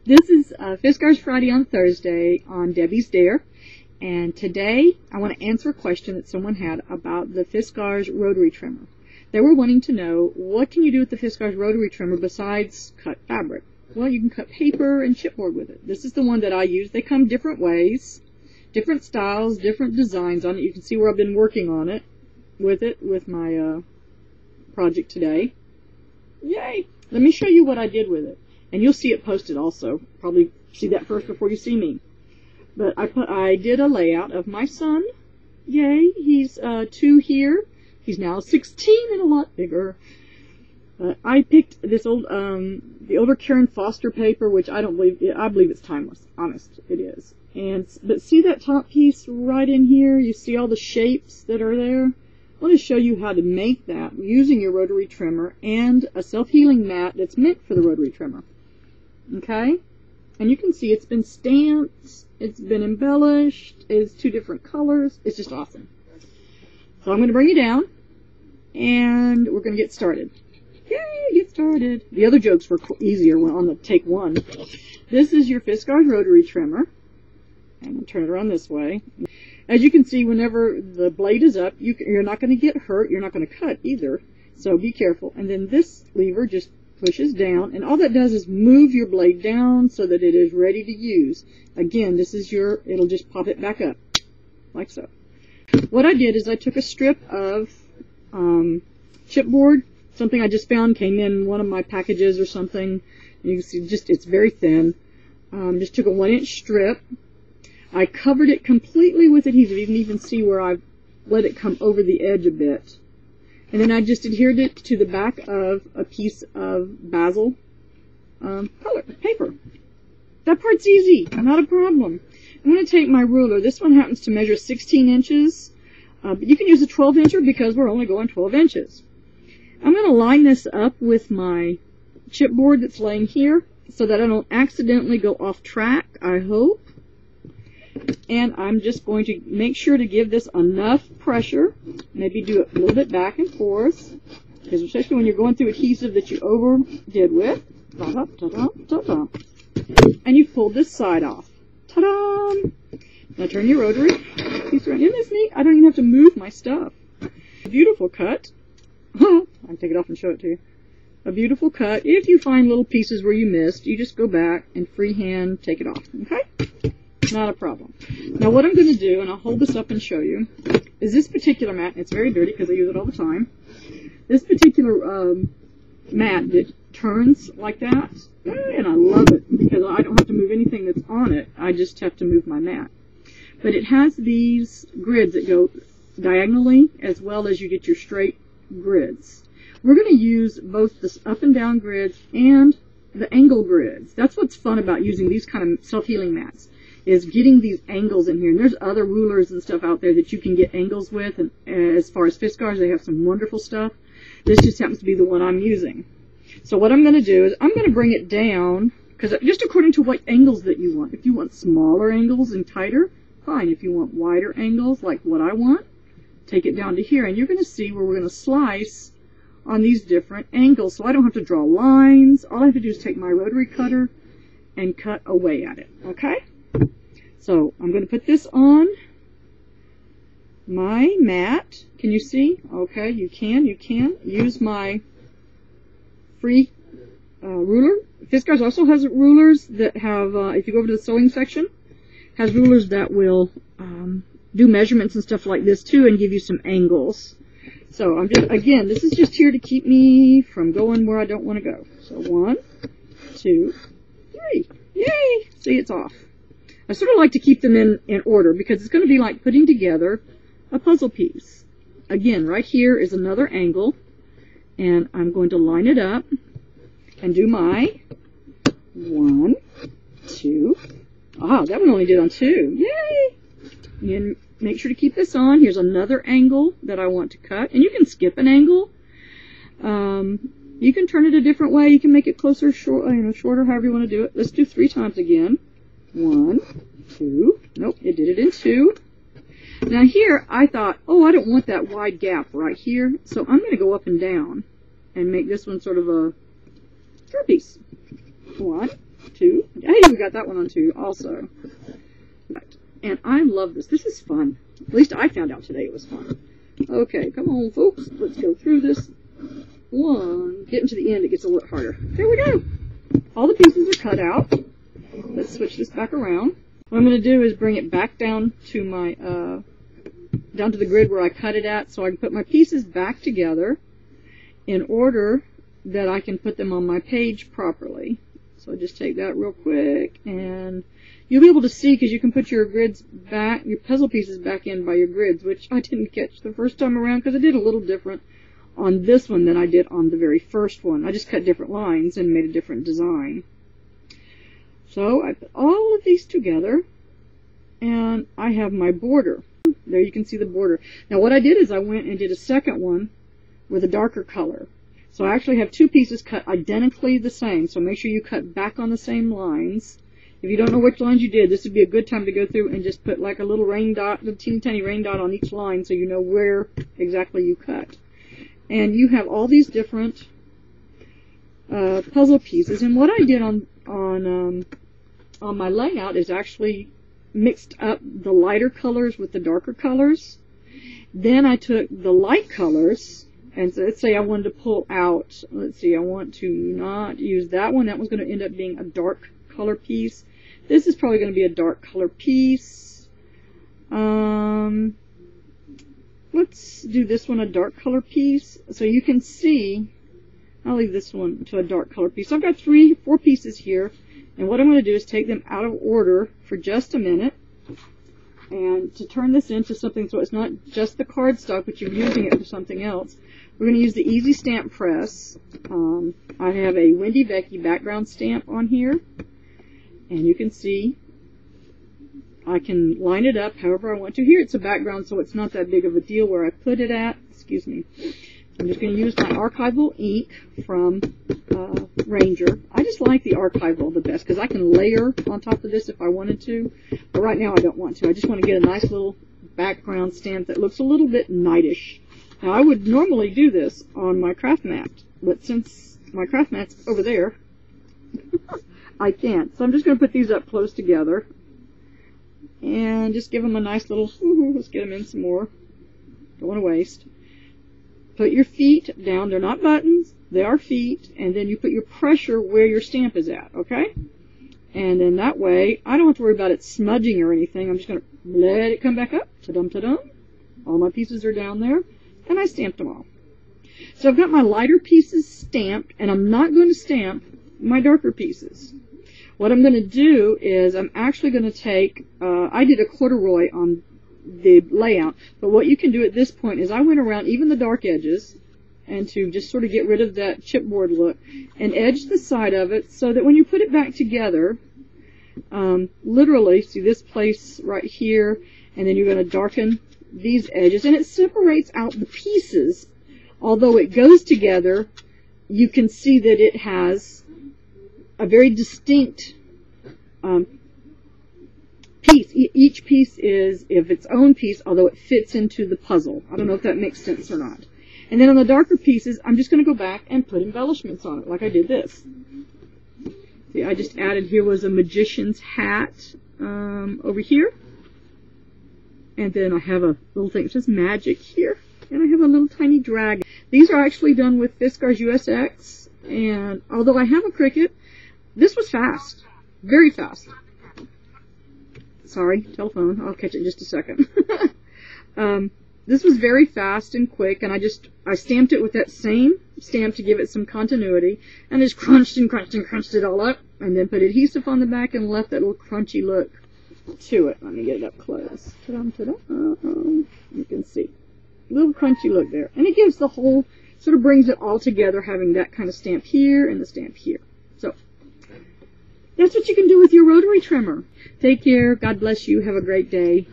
This is Fiskars Friday on Thursday on Debbie's Dare, and today I want to answer a question that someone had about the Fiskars Rotary trimmer. They were wanting to know, what can you do with the Fiskars Rotary trimmer besides cut fabric? Well, you can cut paper and chipboard with it. This is the one that I use. They come different ways, different styles, different designs on it. You can see where I've been working on it with my project today. Yay! Let me show you what I did with it. And you'll see it posted also. Probably see that first before you see me. But I did a layout of my son. Yay, he's 2 here. He's now 16 and a lot bigger. I picked this old, the older Karen Foster paper, which I believe it's timeless. Honest, it is. But see that top piece right in here? You see all the shapes that are there? I want to show you how to make that using your rotary trimmer and a self-healing mat that's meant for the rotary trimmer. Okay? And you can see it's been stamped, it's been embellished, it's 2 different colors. It's just awesome. So I'm going to bring you down, and we're going to get started. Yay, get started. The other jokes were easier on the take 1. This is your Fiskars Rotary trimmer. I'm going to turn it around this way. As you can see, whenever the blade is up, you're not going to get hurt. You're not going to cut either. So be careful. And then this lever just pushes down, and all that does is move your blade down so that it is ready to use. Again, this is it'll just pop it back up, like so. What I did is I took a strip of chipboard, something I just found, came in one of my packages or something. You can see it's very thin. Just took a 1-inch strip. I covered it completely with adhesive. You can even see where I've let it come over the edge a bit. And then I just adhered it to the back of a piece of basil paper. That part's easy, not a problem. I'm going to take my ruler. This one happens to measure 16 inches, but you can use a 12-incher because we're only going 12 inches. I'm going to line this up with my chipboard that's laying here so that I don't accidentally go off track, I hope. And I'm just going to make sure to give this enough pressure, maybe do it a little bit back and forth, because especially when you're going through adhesive that you overdid with. Ta-da, ta-da, ta-da. And you pull this side off. Ta-da! Now turn your rotary piece around. Isn't this neat? I don't even have to move my stuff. A beautiful cut. I can take it off and show it to you. A beautiful cut. If you find little pieces where you missed, you just go back and freehand take it off. Okay? Not a problem. Now what I'm going to do, and I'll hold this up and show you, is this particular mat, and it's very dirty because I use it all the time, this particular mat that turns like that, and I love it because I don't have to move anything that's on it, I just have to move my mat. But it has these grids that go diagonally as well as you get your straight grids. We're going to use both the up and down grids and the angle grids. That's what's fun about using these kind of self-healing mats, is getting these angles in here. And there's other rulers and stuff out there that you can get angles with, and as far as Fiskars, they have some wonderful stuff. This just happens to be the one I'm using. So what I'm going to do is I'm going to bring it down, because just according to what angles that you want. If you want smaller angles and tighter, fine. If you want wider angles, like what I want, take it down to here. And you're going to see where we're going to slice on these different angles. So I don't have to draw lines. All I have to do is take my rotary cutter and cut away at it. Okay? So I'm going to put this on my mat. Can you see? Okay, you can. Use my free ruler. Fiskars also has rulers that have, if you go over to the sewing section, has rulers that will do measurements and stuff like this too and give you some angles. So I'm just, again, this is just here to keep me from going where I don't want to go. So 1, 2, 3. Yay! See, it's off. I sort of like to keep them in order because it's going to be like putting together a puzzle piece. Again, right here is another angle, and I'm going to line it up and do my 1, 2. Ah, that one only did on 2. Yay! And make sure to keep this on. Here's another angle that I want to cut, and you can skip an angle. You can turn it a different way. You can make it closer, shorter, however you want to do it. Let's do 3 times again. 1, 2. Nope, it did it in 2. Now here, I thought, oh, I don't want that wide gap right here, so I'm going to go up and down and make this one sort of a piece. 1, 2. Hey, we got that one on too, also. And I love this. This is fun. At least I found out today it was fun. Okay, come on, folks. Let's go through this one. Getting to the end, it gets a little harder. There we go. All the pieces are cut out. Let's switch this back around. What I'm going to do is bring it back down to my down to the grid where I cut it at, so I can put my pieces back together in order that I can put them on my page properly. So I just take that real quick, and you'll be able to see, because you can put your grids back, your puzzle pieces back in by your grids, which I didn't catch the first time around because I did a little different on this one than I did on the very first one. I just cut different lines and made a different design. So I put all of these together, and I have my border. There you can see the border. Now what I did is I went and did a second one with a darker color. So I actually have two pieces cut identically the same, so make sure you cut back on the same lines. If you don't know which lines you did, this would be a good time to go through and just put like a little rain dot, a teeny tiny rain dot on each line so you know where exactly you cut. And you have all these different puzzle pieces. And what I did on my layout is actually mixed up the lighter colors with the darker colors. Then I took the light colors, and so let's say I wanted to pull out, let's see, I want to not use that one. That one's going to end up being a dark color piece. This is probably going to be a dark color piece. Let's do this one a dark color piece. So you can see, I'll leave this one to a dark color piece. So I've got 4 pieces here. And what I'm going to do is take them out of order for just a minute. And to turn this into something so it's not just the cardstock, but you're using it for something else, we're going to use the Easy Stamp Press. I have a Wendy Becky background stamp on here. And you can see I can line it up however I want to. Here it's a background, so it's not that big of a deal where I put it at. Excuse me. I'm just going to use my archival ink from Ranger. I just like the archival the best because I can layer on top of this if I wanted to. But right now I don't want to. I just want to get a nice little background stamp that looks a little bit knightish. Now I would normally do this on my craft mat, but since my craft mat's over there, I can't. So I'm just going to put these up close together and just give them a nice little, let's get them in some more. Don't want to waste. Put your feet down. They're not buttons. They are feet. And then you put your pressure where your stamp is at, okay? And then that way, I don't have to worry about it smudging or anything. I'm just going to let it come back up. Ta-dum, ta-dum. All my pieces are down there. And I stamped them all. So I've got my lighter pieces stamped, and I'm not going to stamp my darker pieces. What I'm going to do is I'm actually going to take, I did a corduroy on the layout, but what you can do at this point is I went around even the dark edges, and to just sort of get rid of that chipboard look, and edge the side of it so that when you put it back together, literally, see this place right here, and then you're going to darken these edges, and it separates out the pieces. Although it goes together, you can see that it has a very distinct piece. Each piece is of its own piece, although it fits into the puzzle. I don't know if that makes sense or not. And then on the darker pieces, I'm just going to go back and put embellishments on it, like I did this. See, I just added, here was a magician's hat over here. And then I have a little thing that says magic here. And I have a little tiny dragon. These are actually done with Fiskars USX. And although I have a Cricut, this was fast. Very fast. Sorry, telephone. I'll catch it in just a second. This was very fast and quick, and I stamped it with that same stamp to give it some continuity, and just crunched and crunched and crunched it all up, and then put adhesive on the back and left that little crunchy look to it. Let me get it up close. Ta-dum, ta-dum. You can see. A little crunchy look there. And it gives the whole, sort of brings it all together, having that kind of stamp here and the stamp here. So, that's what you can do with your rotary trimmer. Take care. God bless you. Have a great day.